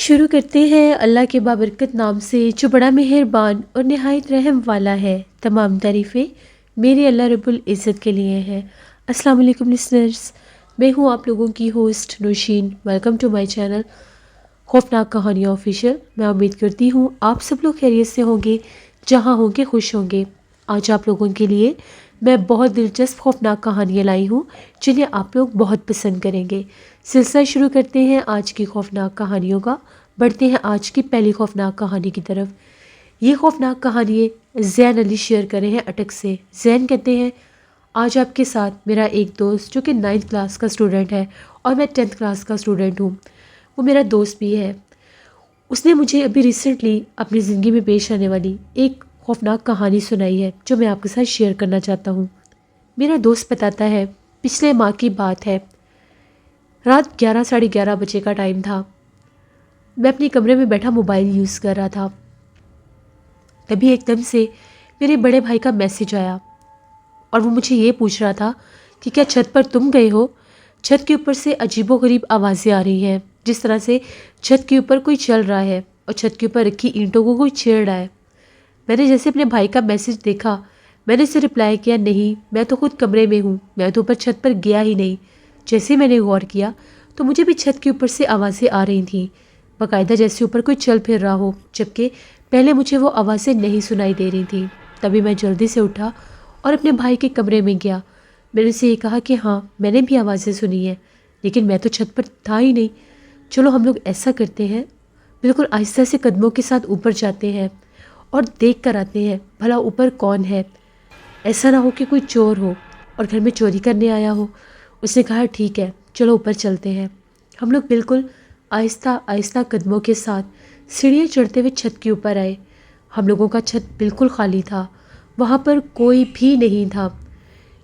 شروع کرتے ہیں اللہ کے بابرکت نام سے جو بڑا مہربان اور نہایت رحم والا ہے۔ تمام تعریفیں میرے اللہ رب العزت کے لیے ہیں۔ السلام علیکم لسنرز، میں ہوں آپ لوگوں کی host Nausheen. Welcome to my channel خوفناک کہانیاں آفیشیل۔ میں امید کرتی ہوں آپ سب لوگ خیریت سے ہوں گے، جہاں ہوں گے خوش ہوں گے۔ آج آپ لوگوں کے لیے میں بہت دلچسپ خوفناک کہانیاں لائی ہوں جنہیں آپ لوگ بہت پسند کریں گے۔ سلسلہ شروع کرتے ہیں آج کی خوفناک کہانیوں کا۔ بڑھتے ہیں آج کی پہلی خوفناک کہانی کی طرف۔ یہ خوفناک کہانی زین علی شیئر کرے ہیں اٹک سے۔ زین کہتے ہیں، آج آپ کے ساتھ میرا ایک دوست جو کہ 9th کلاس کا اسٹوڈنٹ ہے اور میں 10th کلاس کا اسٹوڈنٹ ہوں، وہ میرا دوست بھی ہے۔ اس نے مجھے ابھی ریسنٹلی اپنی زندگی میں پیش آنے والی ایک خوفناک کہانی سنائی ہے جو میں آپ کے ساتھ شیئر کرنا چاہتا ہوں۔ میرا دوست بتاتا ہے، پچھلے ماہ کی بات ہے، رات 11 ساڑھے 11 بجے کا ٹائم تھا۔ میں اپنے کمرے میں بیٹھا موبائل یوز کر رہا تھا، تبھی ایک دم سے میرے بڑے بھائی کا میسج آیا اور وہ مجھے یہ پوچھ رہا تھا کہ کیا چھت پر تم گئے ہو؟ چھت کے اوپر سے عجیب و غریب آوازیں آ رہی ہیں، جس طرح سے چھت کے اوپر کوئی چل رہا ہے اور چھت کے اوپر رکھی اینٹوں کو کوئی چھیڑ رہا ہے۔ میں نے جیسے اپنے بھائی کا میسج دیکھا، میں نے اسے رپلائی کیا، نہیں میں تو خود کمرے میں ہوں، میں تو اوپر چھت پر گیا ہی نہیں۔ جیسے میں نے غور کیا تو مجھے بھی چھت کے اوپر سے آوازیں آ رہی تھیں، باقاعدہ جیسے اوپر کوئی چل پھر رہا ہو، جبکہ پہلے مجھے وہ آوازیں نہیں سنائی دے رہی تھیں۔ تبھی میں جلدی سے اٹھا اور اپنے بھائی کے کمرے میں گیا۔ میں نے اسے یہ کہا کہ ہاں میں نے بھی آوازیں سنی ہیں، لیکن میں تو چھت پر تھا ہی نہیں۔ چلو ہم لوگ ایسا کرتے ہیں، بالکل آہستہ سے قدموں کے ساتھ اوپر جاتے ہیں اور دیکھ کر آتے ہیں بھلا اوپر کون ہے، ایسا نہ ہو کہ کوئی چور ہو اور گھر میں چوری کرنے آیا ہو۔ اس نے کہا ٹھیک ہے چلو اوپر چلتے ہیں۔ ہم لوگ بالکل آہستہ آہستہ قدموں کے ساتھ سیڑھیاں چڑھتے ہوئے چھت کے اوپر آئے۔ ہم لوگوں کا چھت بالکل خالی تھا، وہاں پر کوئی بھی نہیں تھا،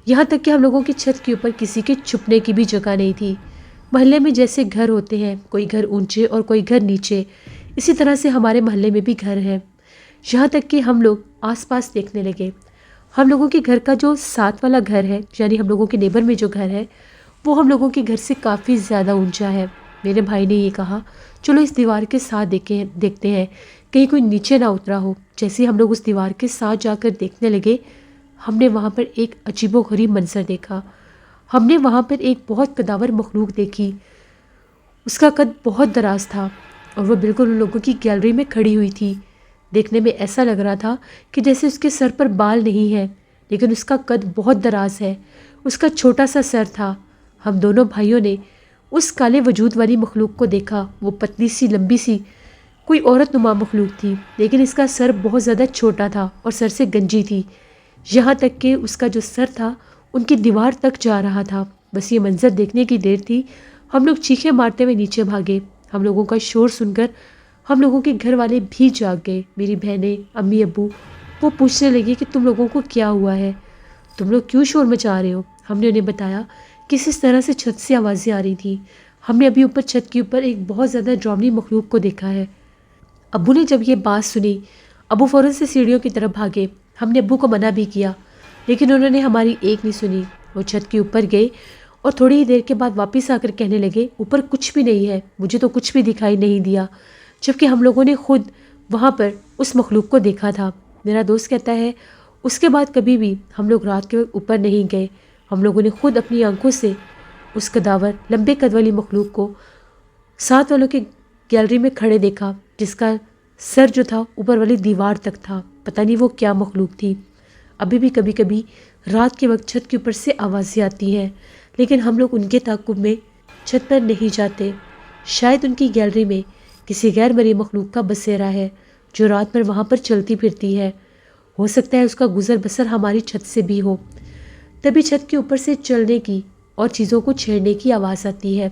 یہاں تک کہ ہم لوگوں کی چھت کے اوپر کسی کے چھپنے کی بھی جگہ نہیں تھی۔ محلے میں جیسے گھر ہوتے ہیں، کوئی گھر اونچے اور کوئی گھر نیچے، اسی طرح سے ہمارے محلے میں بھی گھر ہیں۔ یہاں تک کہ ہم لوگ آس پاس دیکھنے لگے۔ ہم لوگوں کے گھر کا جو ساتھ والا گھر ہے، یعنی ہم لوگوں کے نیبر میں جو گھر ہے، وہ ہم لوگوں کے گھر سے کافی زیادہ اونچا ہے۔ میرے بھائی نے یہ کہا چلو اس دیوار کے ساتھ دیکھتے ہیں کہیں کوئی نیچے نہ اترا ہو۔ جیسے ہی ہم لوگ اس دیوار کے ساتھ جا کر دیکھنے لگے، ہم نے وہاں پر ایک عجیب و غریب منظر دیکھا۔ ہم نے وہاں پر ایک بہت قداور مخلوق دیکھی۔ اس کا قد بہت دراز تھا اور وہ بالکل ان لوگوں کی گیلری میں کھڑی ہوئی تھی۔ دیکھنے میں ایسا لگ رہا تھا کہ جیسے اس کے سر پر بال نہیں ہے، لیکن اس کا قد بہت دراز ہے، اس کا چھوٹا سا سر تھا۔ ہم دونوں بھائیوں نے اس کالے وجود والی مخلوق کو دیکھا۔ وہ پتلی سی لمبی سی کوئی عورت نما مخلوق تھی، لیکن اس کا سر بہت زیادہ چھوٹا تھا اور سر سے گنجی تھی، یہاں تک کہ اس کا جو سر تھا ان کی دیوار تک جا رہا تھا۔ بس یہ منظر دیکھنے کی دیر تھی، ہم لوگ چیخیں مارتے ہوئے نیچے بھاگے۔ ہم لوگوں کا شور سن کر ہم لوگوں کے گھر والے بھی جاگ گئے۔ میری بہنیں، امی ابو وہ پوچھنے لگے کہ تم لوگوں کو کیا ہوا ہے، تم لوگ کیوں شور مچا رہے ہو؟ ہم نے انہیں بتایا کہ اس طرح سے چھت سے آوازیں آ رہی تھیں، ہم نے ابھی اوپر چھت کے اوپر ایک بہت زیادہ ڈراؤنی مخلوق کو دیکھا ہے۔ ابو نے جب یہ بات سنی، ابو فوراً سے سیڑھیوں کی طرف بھاگے۔ ہم نے ابو کو منع بھی کیا، لیکن انہوں نے ہماری ایک نہیں سنی۔ وہ چھت کے اوپر گئے اور تھوڑی ہی دیر کے بعد واپس آ کر کہنے لگے اوپر کچھ بھی نہیں ہے، مجھے تو کچھ بھی دکھائی نہیں دیا، جبکہ ہم لوگوں نے خود وہاں پر اس مخلوق کو دیکھا تھا۔ میرا دوست کہتا ہے اس کے بعد کبھی بھی ہم لوگ رات کے وقت اوپر نہیں گئے۔ ہم لوگوں نے خود اپنی آنکھوں سے اس قداور لمبے قد والی مخلوق کو ساتھ والوں کے گیلری میں کھڑے دیکھا، جس کا سر جو تھا اوپر والی دیوار تک تھا۔ پتہ نہیں وہ کیا مخلوق تھی۔ ابھی بھی کبھی کبھی رات کے وقت چھت کے اوپر سے آوازیں آتی ہیں، لیکن ہم لوگ ان کے تعاقب میں چھت پر نہیں جاتے۔ شاید ان کی گیلری میں کسی غیر مرئی مخلوق کا بسیرا ہے جو رات پر وہاں پر چلتی پھرتی ہے، ہو سکتا ہے اس کا گزر بسر ہماری چھت سے بھی ہو۔ تبھی چھت کے اوپر سے چلنے کی اور چیزوں کو چھیڑنے کی آواز آتی ہے۔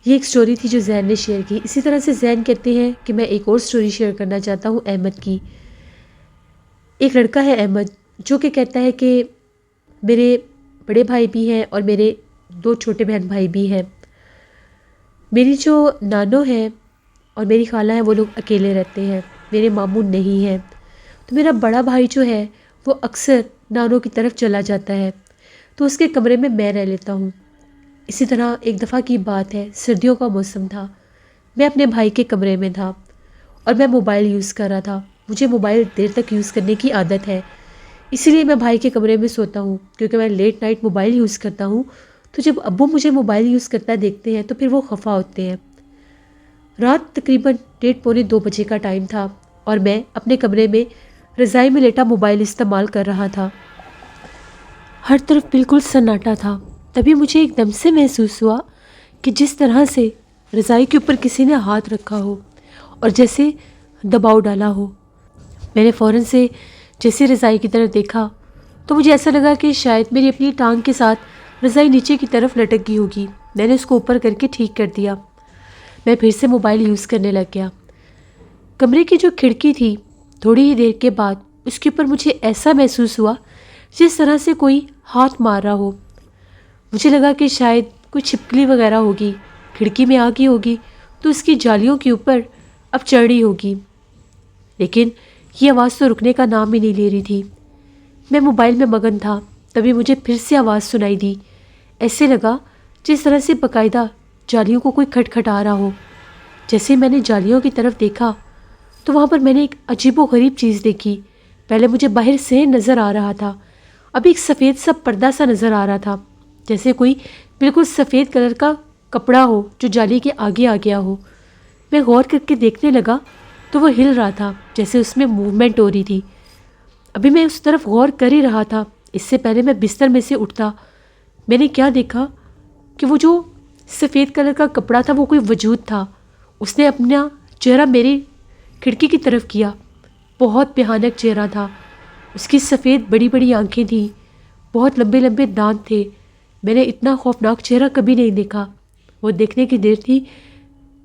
یہ ایک سٹوری تھی جو زین نے شیئر کی۔ اسی طرح سے زین کہتے ہیں کہ میں ایک اور سٹوری شیئر کرنا چاہتا ہوں احمد کی۔ ایک لڑکا ہے احمد جو کہ کہتا ہے کہ میرے بڑے بھائی بھی ہیں اور میرے 2 چھوٹے بہن بھائی بھی ہیں۔ میری جو نانو ہے اور میری خالہ ہیں وہ لوگ اکیلے رہتے ہیں، میرے ماموں نہیں ہیں، تو میرا بڑا بھائی جو ہے وہ اکثر نانو کی طرف چلا جاتا ہے، تو اس کے کمرے میں رہ لیتا ہوں۔ اسی طرح ایک دفعہ کی بات ہے، سردیوں کا موسم تھا، میں اپنے بھائی کے کمرے میں تھا اور میں موبائل یوز کر رہا تھا۔ مجھے موبائل دیر تک یوز کرنے کی عادت ہے، اسی لیے میں بھائی کے کمرے میں سوتا ہوں، کیونکہ میں لیٹ نائٹ موبائل یوز کرتا ہوں۔ تو جب ابو مجھے موبائل یوز کرتا دیکھتے ہیں تو پھر وہ خفا ہوتے ہیں۔ رات تقریباً 1:30-2 بجے کا ٹائم تھا اور میں اپنے کمرے میں رضائی میں لیٹا موبائل استعمال کر رہا تھا۔ ہر طرف بالکل سناٹا تھا۔ تبھی مجھے ایک دم سے محسوس ہوا کہ جس طرح سے رضائی کے اوپر کسی نے ہاتھ رکھا ہو اور جیسے دباؤ ڈالا ہو۔ میں نے فوراً سے جیسے رضائی کی طرف دیکھا تو مجھے ایسا لگا کہ شاید میری اپنی ٹانگ کے ساتھ رضائی نیچے کی طرف لٹک گئی ہوگی۔ میں نے اس کو اوپر کر کے ٹھیک کر دیا۔ میں پھر سے موبائل یوز کرنے لگ گیا۔ کمرے کی جو کھڑکی تھی، تھوڑی ہی دیر کے بعد اس کے اوپر مجھے ایسا محسوس ہوا جس طرح سے کوئی ہاتھ مار رہا ہو۔ مجھے لگا کہ شاید کوئی چھپکلی وغیرہ ہوگی، کھڑکی میں آ گئی ہوگی تو اس کی جالیوں کے اوپر اب چڑھ رہی ہوگی، لیکن یہ آواز تو رکنے کا نام ہی نہیں لے رہی تھی۔ میں موبائل میں مگن تھا، تبھی مجھے پھر سے آواز سنائی دی۔ ایسے لگا جس طرح سے باقاعدہ جالیوں کو کوئی کھٹکھٹا رہا ہو۔ جیسے میں نے جالیوں کی طرف دیکھا تو وہاں پر میں نے ایک عجیب و غریب چیز دیکھی۔ پہلے مجھے باہر سے نظر آ رہا تھا، اب ایک سفید سا پردہ سا نظر آ رہا تھا، جیسے کوئی بالکل سفید کلر کا کپڑا ہو جو جالی کے آگے آ گیا ہو۔ میں غور کر کے دیکھنے لگا تو وہ ہل رہا تھا، جیسے اس میں موومنٹ ہو رہی تھی۔ ابھی میں اس طرف غور کر ہی رہا تھا، اس سے پہلے میں بستر میں سے اٹھتا، میں نے کیا دیکھا کہ وہ جو سفید کلر کا کپڑا تھا وہ کوئی وجود تھا۔ اس نے اپنا چہرہ میری کھڑکی کی طرف کیا۔ بہت بھیانک چہرہ تھا، اس کی سفید بڑی بڑی آنکھیں تھیں، بہت لمبے لمبے دانت تھے۔ میں نے اتنا خوفناک چہرہ کبھی نہیں دیکھا۔ وہ دیکھنے کی دیر تھی،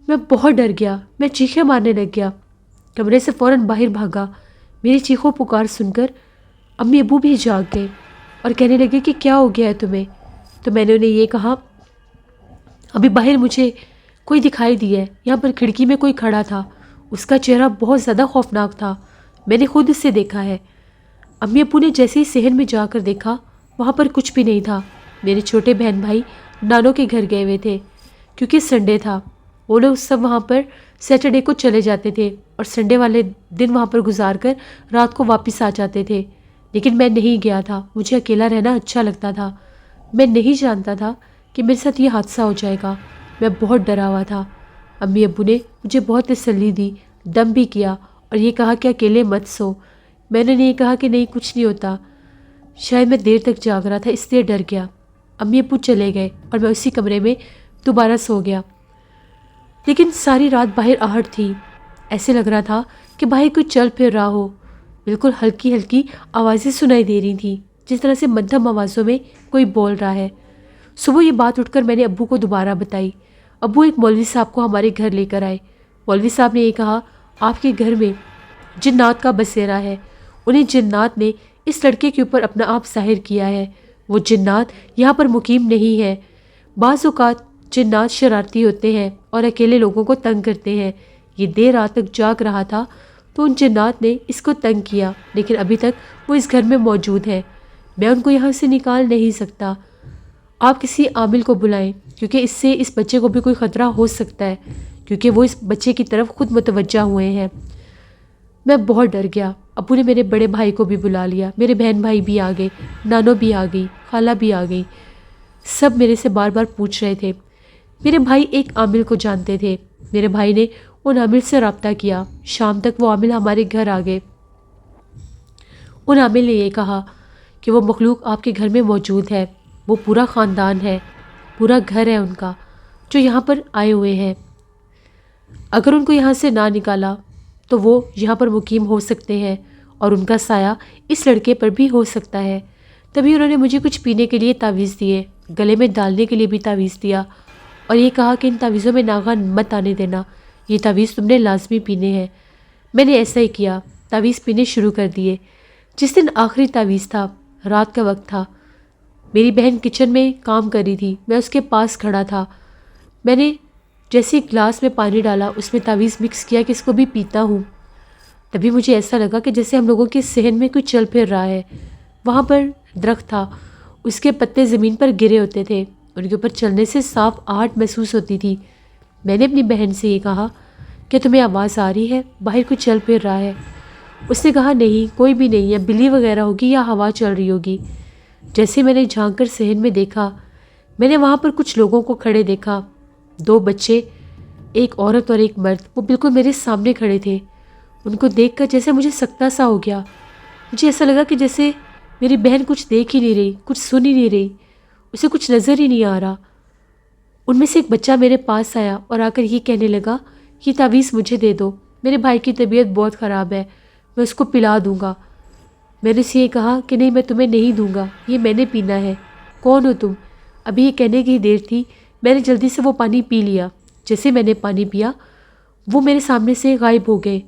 میں بہت ڈر گیا، میں چیخیں مارنے لگ گیا، کمرے سے فوراً باہر بھاگا۔ میری چیخوں پکار سن کر امی ابو بھی جاگ گئے اور کہنے لگے کہ کیا ہو گیا ہے تمہیں؟ تو میں نے انہیں یہ کہا، ابھی باہر مجھے کوئی دکھائی دیا ہے، یہاں پر کھڑکی میں کوئی کھڑا تھا، اس کا چہرہ بہت زیادہ خوفناک تھا، میں نے خود اسے دیکھا ہے۔ امی ابو نے جیسے ہی صحن میں جا کر دیکھا وہاں پر کچھ بھی نہیں تھا۔ میرے چھوٹے بہن بھائی نانوں کے گھر گئے ہوئے تھے کیونکہ سنڈے تھا۔ وہ لوگ سب وہاں پر سیٹرڈے کو چلے جاتے تھے اور سنڈے والے دن وہاں پر گزار کر رات کو واپس آ جاتے تھے، لیکن میں نہیں گیا تھا، مجھے اکیلا رہنا اچھا لگتا تھا۔ میں نہیں جانتا تھا کہ میرے ساتھ یہ حادثہ ہو جائے گا، میں بہت ڈرا ہوا تھا۔ امی ابو نے مجھے بہت تسلی دی، دم بھی کیا اور یہ کہا کہ اکیلے مت سو۔ میں نے نہیں کہا کہ نہیں کچھ نہیں ہوتا، شاید میں دیر تک جاگ رہا تھا اس لیے ڈر گیا۔ امی ابو چلے گئے اور میں اسی کمرے میں دوبارہ سو گیا، لیکن ساری رات باہر آہٹ تھی، ایسے لگ رہا تھا کہ باہر کوئی چل پھر رہا ہو۔ بالکل ہلکی ہلکی آوازیں سنائی دے رہی تھیں، جس طرح سے مدھم آوازوں میں کوئی بول رہا ہے۔ صبح یہ بات اٹھ کر میں نے ابو کو دوبارہ بتائی۔ ابو ایک مولوی صاحب کو ہمارے گھر لے کر آئے۔ مولوی صاحب نے یہ کہا، آپ کے گھر میں جنات کا بسیرا ہے، انہیں جنات نے اس لڑکے کے اوپر اپنا آپ ظاہر کیا ہے۔ وہ جنات یہاں پر مقیم نہیں ہے، بعض اوقات جنات شرارتی ہوتے ہیں اور اکیلے لوگوں کو تنگ کرتے ہیں۔ یہ دیر رات تک جاگ رہا تھا تو ان جنات نے اس کو تنگ کیا، لیکن ابھی تک وہ اس گھر میں موجود ہے، میں ان کو یہاں سے نکال نہیں سکتا۔ آپ کسی عامل کو بلائیں، کیونکہ اس سے اس بچے کو بھی کوئی خطرہ ہو سکتا ہے، کیونکہ وہ اس بچے کی طرف خود متوجہ ہوئے ہیں۔ میں بہت ڈر گیا۔ ابو نے میرے بڑے بھائی کو بھی بلا لیا، میرے بہن بھائی بھی آ گئے، نانو بھی آ گئی، خالہ بھی آ گئی۔ سب میرے سے بار بار پوچھ رہے تھے۔ میرے بھائی ایک عامل کو جانتے تھے، میرے بھائی نے ان عامل سے رابطہ کیا، شام تک وہ عامل ہمارے گھر آ گئے۔ ان عامل نے یہ کہا کہ وہ مخلوق آپ کے گھر میں موجود ہے، وہ پورا خاندان ہے، پورا گھر ہے ان کا جو یہاں پر آئے ہوئے ہیں، اگر ان کو یہاں سے نہ نکالا تو وہ یہاں پر مقیم ہو سکتے ہیں اور ان کا سایہ اس لڑکے پر بھی ہو سکتا ہے۔ تبھی انہوں نے مجھے کچھ پینے کے لیے تعویذ دیے، گلے میں ڈالنے کے لیے بھی تعویذ دیا اور یہ کہا کہ ان تعویذوں میں ناغہ مت آنے دینا، یہ تعویذ تم نے لازمی پینے ہیں۔ میں نے ایسا ہی کیا، تعویذ پینے شروع کر دیے۔ جس دن آخری تعویذ تھا، رات کا وقت تھا، میری بہن کچن میں کام کر رہی تھی، میں اس کے پاس کھڑا تھا۔ میں نے جیسے گلاس میں پانی ڈالا، اس میں تعویذ مکس کیا کہ اس کو بھی پیتا ہوں، تبھی مجھے ایسا لگا کہ جیسے ہم لوگوں کے صحن میں کوئی چل پھر رہا ہے۔ وہاں پر درخت تھا، اس کے پتے زمین پر گرے ہوتے تھے، ان کے اوپر چلنے سے صاف آہٹ محسوس ہوتی تھی۔ میں نے اپنی بہن سے یہ کہا کہ تمہیں آواز آ رہی ہے، باہر کوئی چل پھر رہا ہے؟ اس نے کہا نہیں، کوئی بھی نہیں ہے، بلی وغیرہ ہوگی یا ہوا چل رہی ہوگی۔ جیسے میں نے جھانک کر صحن میں دیکھا، میں نے وہاں پر کچھ لوگوں کو کھڑے دیکھا، 2 بچے، ایک عورت اور ایک مرد، وہ بالکل میرے سامنے کھڑے تھے۔ ان کو دیکھ کر جیسے مجھے سکتہ سا ہو گیا، مجھے ایسا لگا کہ جیسے میری بہن کچھ دیکھ ہی نہیں رہی، کچھ سن ہی نہیں رہی، اسے کچھ نظر ہی نہیں آ رہا۔ ان میں سے ایک بچہ میرے پاس آیا اور آ کر یہ کہنے لگا، یہ تعویذ مجھے دے دو، میرے بھائی کی طبیعت بہت خراب ہے، میں اس کو پلا دوں گا۔ میں نے اسے یہ کہا کہ نہیں، میں تمہیں نہیں دوں گا، یہ میں نے پینا ہے۔ کون ہو تم؟ ابھی یہ کہنے کی دیر تھی، میں نے جلدی سے وہ پانی پی لیا۔ جیسے میں نے پانی پیا، وہ میرے سامنے سے غائب ہو گئے۔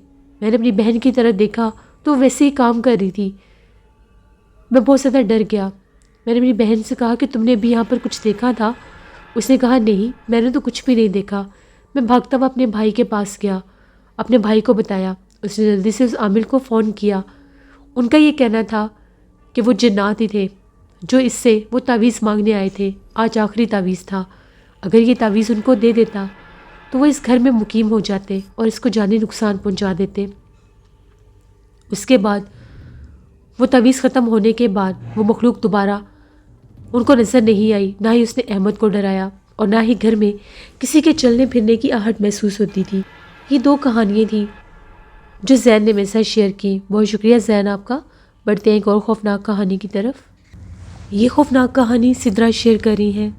میں نے اپنی بہن کی طرف دیکھا تو وہ ویسے ہی کام کر رہی تھی۔ میں بہت زیادہ ڈر گیا۔ میں نے اپنی بہن سے کہا کہ تم نے ابھی یہاں پر کچھ دیکھا تھا؟ اس نے کہا نہیں، میں نے تو کچھ بھی نہیں دیکھا۔ میں بھاگتا ہوا اپنے بھائی کے پاس گیا، اپنے بھائی کو بتایا۔ اس نے جلدی سے اس عامل کو فون کیا۔ ان کا یہ کہنا تھا کہ وہ جنات ہی تھے جو اس سے وہ تعویذ مانگنے آئے تھے۔ آج آخری تعویذ تھا، اگر یہ تعویذ ان کو دے دیتا تو وہ اس گھر میں مقیم ہو جاتے اور اس کو جانی نقصان پہنچا دیتے۔ اس کے بعد وہ تعویذ ختم ہونے کے بعد وہ مخلوق دوبارہ ان کو نظر نہیں آئی، نہ ہی اس نے احمد کو ڈرایا اور نہ ہی گھر میں کسی کے چلنے پھرنے کی آہٹ محسوس ہوتی تھی۔ یہ 2 کہانیاں تھیں جو زین نے میرے ساتھ شیئر کی۔ بہت شکریہ زین آپ کا۔ بڑھتے ہیں ایک اور خوفناک کہانی کی طرف۔ یہ خوفناک کہانی سدرا شیئر کر رہی ہیں۔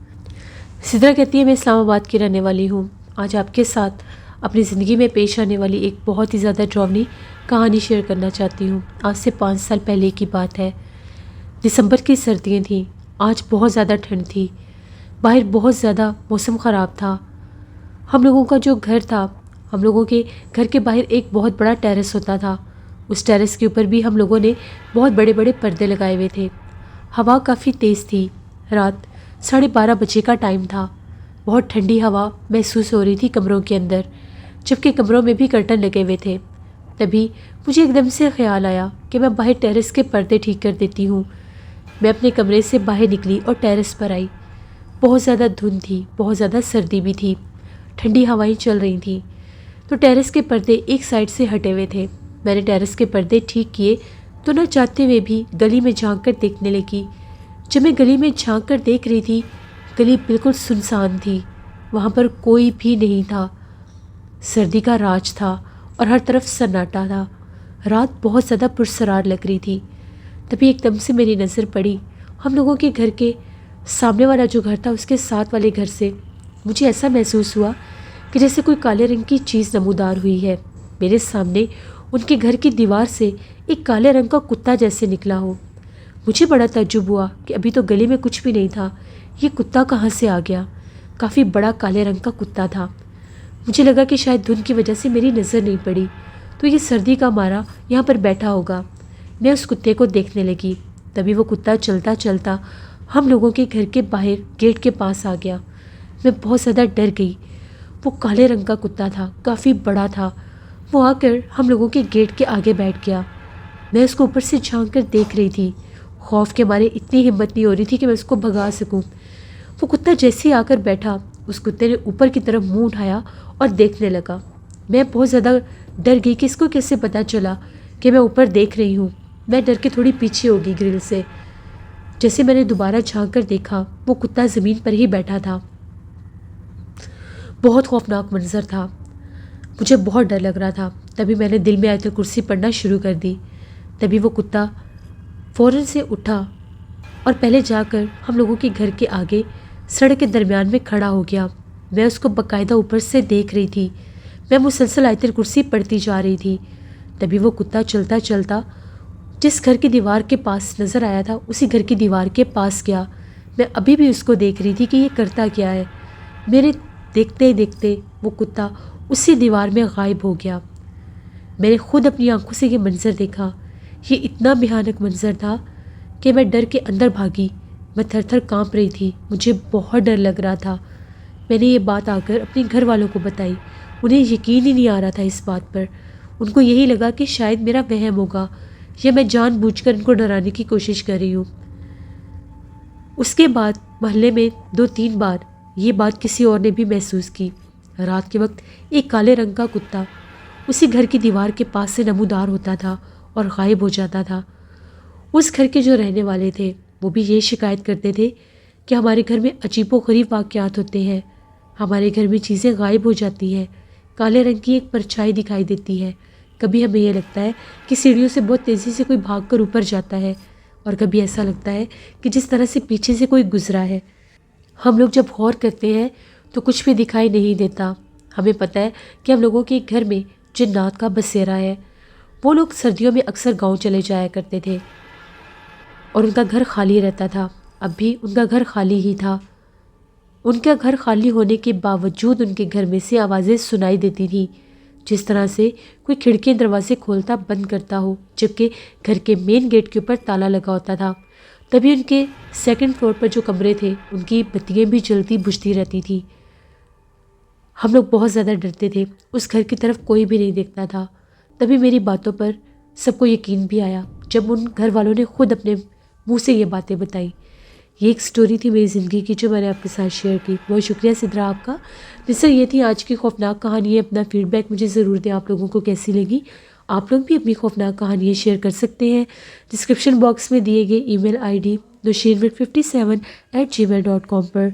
سدرا کہتی ہے، میں اسلام آباد کی رہنے والی ہوں۔ آج آپ کے ساتھ اپنی زندگی میں پیش آنے والی ایک بہت ہی زیادہ ڈراؤنی کہانی شیئر کرنا چاہتی ہوں۔ آج سے 5 سال پہلے کی بات ہے۔ دسمبر کی سردیاں تھیں۔ آج بہت زیادہ ٹھنڈ تھی، باہر بہت زیادہ موسم خراب تھا۔ ہم لوگوں کا جو گھر تھا، ہم لوگوں کے گھر کے باہر ایک بہت بڑا ٹیرس ہوتا تھا۔ اس ٹیرس کے اوپر بھی ہم لوگوں نے بہت بڑے بڑے پردے لگائے ہوئے تھے۔ ہوا کافی تیز تھی، رات 12:30 بجے کا ٹائم تھا۔ بہت ٹھنڈی ہوا محسوس ہو رہی تھی کمروں کے اندر، جبکہ کمروں میں بھی کرٹن لگے ہوئے تھے۔ تبھی مجھے ایک دم سے خیال آیا کہ میں باہر ٹیرس کے پردے ٹھیک کر دیتی ہوں۔ میں اپنے کمرے سے باہر نکلی اور ٹیرس پر آئی۔ بہت زیادہ دھند تھی، بہت زیادہ سردی بھی تھی، ٹھنڈی ہوائیں چل رہی تھیں، تو ٹیرس کے پردے ایک سائڈ سے ہٹے ہوئے تھے۔ میں نے ٹیرس کے پردے ٹھیک کیے تو نہ چاہتے ہوئے بھی گلی میں جھانک کر دیکھنے لگی۔ جب میں گلی میں جھانک کر دیکھ رہی تھی، گلی بالکل سنسان تھی، وہاں پر کوئی بھی نہیں تھا۔ سردی کا راج تھا اور ہر طرف سناٹا تھا۔ رات بہت زیادہ پرسرار لگ رہی تھی۔ تبھی ایک دم سے میری نظر پڑی ہم لوگوں کے گھر کے سامنے والا جو گھر تھا، اس کے ساتھ والے گھر سے۔ مجھے ایسا محسوس ہوا کہ جیسے کوئی کالے رنگ کی چیز نمودار ہوئی ہے۔ میرے سامنے ان کے گھر کی دیوار سے ایک کالے رنگ کا کتا جیسے نکلا ہو۔ مجھے بڑا تعجب ہوا کہ ابھی تو گلی میں کچھ بھی نہیں تھا، یہ کتا کہاں سے آ گیا؟ کافی بڑا کالے رنگ کا کتا تھا۔ مجھے لگا کہ شاید دھند کی وجہ سے میری نظر نہیں پڑی، تو یہ سردی کا مارا یہاں پر بیٹھا ہوگا۔ میں اس کتے کو دیکھنے لگی۔ تبھی وہ کتا چلتا چلتا ہم لوگوں کے گھر کے باہر گیٹ کے پاس آ گیا۔ میں بہت زیادہ ڈر گئی۔ وہ کالے رنگ کا کتا تھا، کافی بڑا تھا۔ وہ آ کر ہم لوگوں کے گیٹ کے آگے بیٹھ گیا۔ میں اس کو اوپر سے جھانک کر دیکھ رہی تھی۔ خوف کے مارے اتنی ہمت نہیں ہو رہی تھی کہ میں اس کو بھگا سکوں۔ وہ کتا جیسے ہی آ کر بیٹھا، اس کتے نے اوپر کی طرف منہ اٹھایا اور دیکھنے لگا۔ میں بہت زیادہ ڈر گئی کہ اس کو کیسے پتہ چلا کہ میں اوپر دیکھ رہی ہوں۔ میں ڈر کے تھوڑی پیچھے ہو گئی گرل سے۔ جیسے میں نے دوبارہ جھانک کر دیکھا، وہ کتا زمین پر ہی بیٹھا تھا۔ بہت خوفناک منظر تھا، مجھے بہت ڈر لگ رہا تھا۔ تبھی میں نے دل میں آیت الکرسی پڑھنا شروع کر دی۔ تبھی وہ کتا فوراً سے اٹھا اور پہلے جا کر ہم لوگوں کے گھر کے آگے سڑک کے درمیان میں کھڑا ہو گیا۔ میں اس کو باقاعدہ اوپر سے دیکھ رہی تھی۔ میں مسلسل آیت الکرسی پڑھتی جا رہی تھی۔ تبھی وہ کتا چلتا چلتا جس گھر کی دیوار کے پاس نظر آیا تھا، اسی گھر کی دیوار کے پاس گیا۔ میں ابھی بھی اس کو دیکھ رہی تھی کہ یہ کرتا کیا ہے۔ میرے دیکھتے ہی دیکھتے وہ کتا اسی دیوار میں غائب ہو گیا۔ میں نے خود اپنی آنکھوں سے یہ منظر دیکھا۔ یہ اتنا بھیانک منظر تھا کہ میں ڈر کے اندر بھاگی۔ میں تھر تھر کانپ رہی تھی، مجھے بہت ڈر لگ رہا تھا۔ میں نے یہ بات آ کر اپنے گھر والوں کو بتائی۔ انہیں یقین ہی نہیں آ رہا تھا اس بات پر۔ ان کو یہی لگا کہ شاید میرا وہم ہوگا یا میں جان بوجھ کر ان کو ڈرانے کی کوشش کر رہی ہوں۔ اس کے بعد محلے میں 2-3 بار یہ بات کسی اور نے بھی محسوس کی۔ رات کے وقت ایک کالے رنگ کا کتا اسی گھر کی دیوار کے پاس سے نمودار ہوتا تھا اور غائب ہو جاتا تھا۔ اس گھر کے جو رہنے والے تھے وہ بھی یہ شکایت کرتے تھے کہ ہمارے گھر میں عجیب و غریب واقعات ہوتے ہیں، ہمارے گھر میں چیزیں غائب ہو جاتی ہیں، کالے رنگ کی ایک پرچھائی دکھائی دیتی ہے، کبھی ہمیں یہ لگتا ہے کہ سیڑھیوں سے بہت تیزی سے کوئی بھاگ کر اوپر جاتا ہے، اور کبھی ایسا لگتا ہے کہ جس طرح سے پیچھے سے کوئی گزرا ہے۔ ہم لوگ جب غور کرتے ہیں تو کچھ بھی دکھائی نہیں دیتا۔ ہمیں پتہ ہے کہ ہم لوگوں کے گھر میں جنات کا بسیرا ہے۔ وہ لوگ سردیوں میں اکثر گاؤں چلے جایا کرتے تھے اور ان کا گھر خالی رہتا تھا۔ اب بھی ان کا گھر خالی ہی تھا۔ ان کا گھر خالی ہونے کے باوجود ان کے گھر میں سے آوازیں سنائی دیتی تھیں، جس طرح سے کوئی کھڑکیاں دروازے کھولتا بند کرتا ہو، جبکہ گھر کے مین گیٹ کے اوپر تالا لگا ہوتا تھا۔ تبھی ان کے سیکنڈ فلور پر جو کمرے تھے ان کی بتیاں بھی جلتی بجھتی رہتی تھیں۔ ہم لوگ بہت زیادہ ڈرتے تھے، اس گھر کی طرف کوئی بھی نہیں دیکھتا تھا۔ تبھی میری باتوں پر سب کو یقین بھی آیا جب ان گھر والوں نے خود اپنے منہ سے یہ باتیں بتائیں۔ یہ ایک سٹوری تھی میری زندگی کی جو میں نے آپ کے ساتھ شیئر کی۔ بہت شکریہ سدرا آپ کا۔ نصر، یہ تھی آج کی خوفناک کہانی ہے۔ اپنا فیڈ بیک مجھے ضرور دیں، آپ لوگوں کو کیسی لگی۔ آپ لوگ بھی اپنی خوفناک کہانیاں شیئر کر سکتے ہیں ڈسکرپشن باکس میں دیے گئے ای میل آئی ڈی nushinwit57@gmail.com پر۔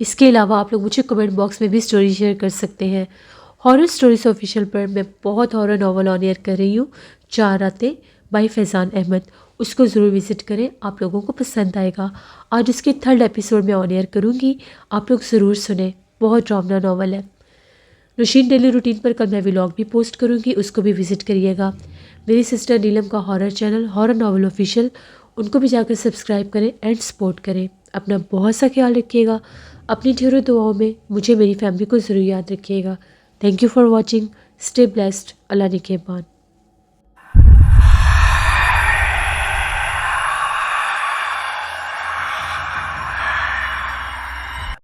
اس کے علاوہ آپ لوگ مجھے کمنٹ باکس میں بھی سٹوری شیئر کر سکتے ہیں۔ ہارر سٹوریز آفیشیل پر میں بہت ہارر ناول آن ایئر کر رہی ہوں، 4 راتیں بائی فیضان احمد۔ اس کو ضرور وزٹ کریں، آپ لوگوں کو پسند آئے گا۔ آج اس کے 3rd ایپیسوڈ میں آن ایئر کروں گی، آپ لوگ ضرور سنیں، بہت ڈرامنا ناول ہے۔ نشین ڈیلی روٹین پر کل میں ولاگ بھی پوسٹ کروں گی، اس کو بھی وزٹ کریے گا۔ میری سسٹر نیلم کا horror channel horror novel official, ان کو بھی جا کر سبسکرائب کریں اینڈ سپورٹ کریں۔ اپنا بہت سا خیال رکھیے گا، اپنی ڈھیروں دعاؤں میں مجھے میری فیملی کو ضرور یاد رکھیے گا۔ Thank you for watching, stay blessed, Allah نگہبان۔